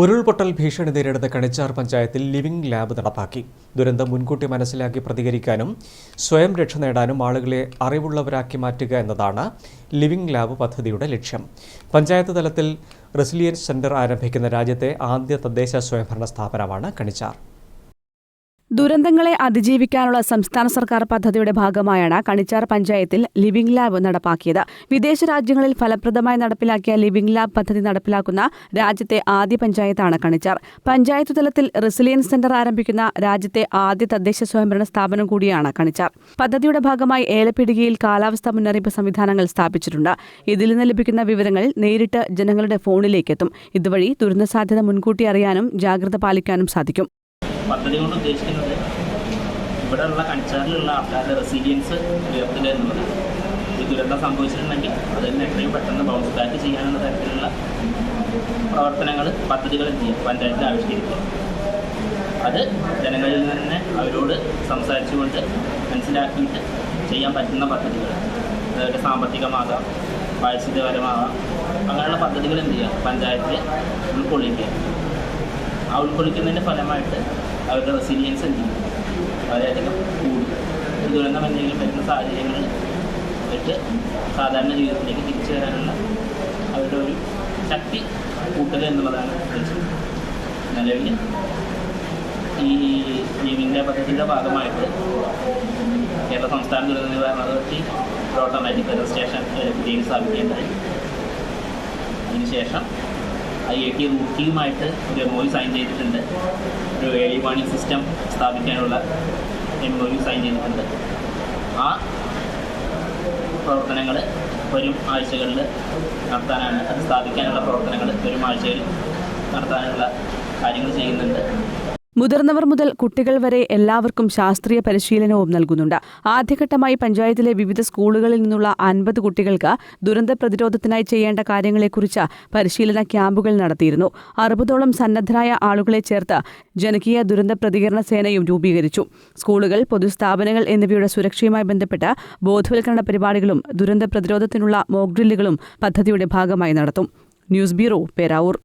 ഉരുൾപൊട്ടൽ ഭീഷണി നേരിടുന്ന കണിച്ചാർ പഞ്ചായത്തിൽ ലിവിംഗ് ലാബ് നടപ്പാക്കി. ദുരന്തം മുൻകൂട്ടി മനസ്സിലാക്കി പ്രതികരിക്കാനും സ്വയം രക്ഷ നേടാനും ആളുകളെ അറിവുള്ളവരാക്കി മാറ്റുക എന്നതാണ് ലിവിംഗ് ലാബ് പദ്ധതിയുടെ ലക്ഷ്യം. പഞ്ചായത്ത് തലത്തിൽ റെസിലിയൻസ് സെന്റർ ആരംഭിക്കുന്ന രാജ്യത്തെ ആദ്യ തദ്ദേശ സ്വയംഭരണ സ്ഥാപനമാണ് കണിച്ചാർ. ദുരന്തങ്ങളെ അതിജീവിക്കാനുള്ള സംസ്ഥാന സർക്കാർ പദ്ധതിയുടെ ഭാഗമായാണ് കണിച്ചാർ പഞ്ചായത്തിൽ ലിവിംഗ് ലാബ് നടപ്പാക്കിയത്. വിദേശ രാജ്യങ്ങളിൽ ഫലപ്രദമായി നടപ്പിലാക്കിയ ലിവിംഗ് ലാബ് പദ്ധതി നടപ്പിലാക്കുന്ന രാജ്യത്തെ ആദ്യ പഞ്ചായത്താണ് കണിച്ചാർ. പഞ്ചായത്ത് തലത്തിൽ റെസിലിയൻസ് സെന്റർ ആരംഭിക്കുന്ന രാജ്യത്തെ ആദ്യ തദ്ദേശ സ്വയംഭരണ സ്ഥാപനം കൂടിയാണ് കണിച്ചാർ. പദ്ധതിയുടെ ഭാഗമായി ഏലപ്പിടുകിയിൽ കാലാവസ്ഥാ മുന്നറിയിപ്പ് സംവിധാനങ്ങൾ സ്ഥാപിച്ചിട്ടുണ്ട്. ഇതിൽ നിന്ന് ലഭിക്കുന്ന വിവരങ്ങൾ നേരിട്ട് ജനങ്ങളുടെ ഫോണിലേക്കെത്തും. ഇതുവഴി ദുരന്തസാധ്യത മുൻകൂട്ടി അറിയാനും ജാഗ്രത പാലിക്കാനും സാധിക്കും. പദ്ധതി കൊണ്ട് ഉദ്ദേശിക്കുന്നത് ഇവിടെയുള്ള കണിച്ചാറിലുള്ള ആൾക്കാരുടെ റെസിലിയൻസ് ഉയർത്തുക എന്നുള്ളതാണ്. ഈ ദുരന്തം സംഭവിച്ചിട്ടുണ്ടെങ്കിൽ അതിന് എത്രയും പെട്ടെന്ന് ബൗൺസ് ബാക്ക് ചെയ്യാനുള്ള തരത്തിലുള്ള പ്രവർത്തനങ്ങൾ പദ്ധതികൾ ചെയ്യാം പഞ്ചായത്തിൽ ആവിഷ്കരിക്കുക. അത് ജനങ്ങളിൽ നിന്ന് തന്നെ അവരോട് സംസാരിച്ചുകൊണ്ട് മനസ്സിലാക്കിയിട്ട് ചെയ്യാൻ പറ്റുന്ന പദ്ധതികൾ, അതായത് സാമ്പത്തികമാകാം, പാരിസ്ഥിതികപരമാകാം, അങ്ങനെയുള്ള പദ്ധതികൾ എന്ത് ചെയ്യുക പഞ്ചായത്തിൽ ഉൾക്കൊള്ളിക്കുക. ആ ഉൾക്കൊള്ളിക്കുന്നതിൻ്റെ ഫലമായിട്ട് അവരുടെ റെസിലിയൻസ് എന്ത് ചെയ്യും വളരെയധികം കൂടും. ഈ ദുരന്തം എന്തെങ്കിലും വരുന്ന സാഹചര്യങ്ങളിൽ അവർക്ക് സാധാരണ ജീവിതത്തിലേക്ക് തിരിച്ചു വരാനുള്ള അവരുടെ ഒരു ശക്തി കൂട്ടുക എന്നുള്ളതാണ് ഉദ്ദേശം. നിലവിൽ ഈ ലിവിംഗ് പദ്ധതിയുടെ ഭാഗമായിട്ട് കേരള സംസ്ഥാന ദുരന്ത നിവാരണ അതോറിറ്റി ഒരു ഓട്ടോമാറ്റിക് വെതർ സ്റ്റേഷൻ പുതിയ സ്ഥാപിക്കേണ്ടതായി. അതിനുശേഷം IIT റൂർക്കിയുമായിട്ട് ഒരു MOU സൈൻ ചെയ്തിട്ടുണ്ട്. ഒരു ഏർലി വാർണിംഗ് സിസ്റ്റം സ്ഥാപിക്കാനുള്ള MOU സൈൻ ചെയ്തിട്ടുണ്ട്. ആ പ്രവർത്തനങ്ങൾ വരും ആഴ്ചകളിൽ നടത്താനാണ്, അത് സ്ഥാപിക്കാനുള്ള പ്രവർത്തനങ്ങൾ വരും ആഴ്ചയിൽ നടത്താനുള്ള കാര്യങ്ങൾ ചെയ്യുന്നുണ്ട്. മുതിർന്നവർ മുതൽ കുട്ടികൾ വരെ എല്ലാവർക്കും ശാസ്ത്രീയ പരിശീലനവും നൽകുന്നുണ്ട്. ആദ്യഘട്ടമായി പഞ്ചായത്തിലെ വിവിധ സ്കൂളുകളിൽ നിന്നുള്ള 50 കുട്ടികൾക്ക് ദുരന്ത പ്രതിരോധത്തിനായി ചെയ്യേണ്ട കാര്യങ്ങളെക്കുറിച്ച് പരിശീലന ക്യാമ്പുകൾ നടത്തിയിരുന്നു. 60ഓളം സന്നദ്ധരായ ആളുകളെ ചേർത്ത് ജനകീയ ദുരന്ത പ്രതികരണ സേനയും രൂപീകരിച്ചു. സ്കൂളുകൾ, പൊതുസ്ഥാപനങ്ങൾ എന്നിവയുടെ സുരക്ഷയുമായി ബന്ധപ്പെട്ട് ബോധവൽക്കരണ പരിപാടികളും ദുരന്ത പ്രതിരോധത്തിനുള്ള മോക്ക് ഡ്രില്ലുകളും പദ്ധതിയുടെ ഭാഗമായി നടത്തും. News bureau, Peravoor.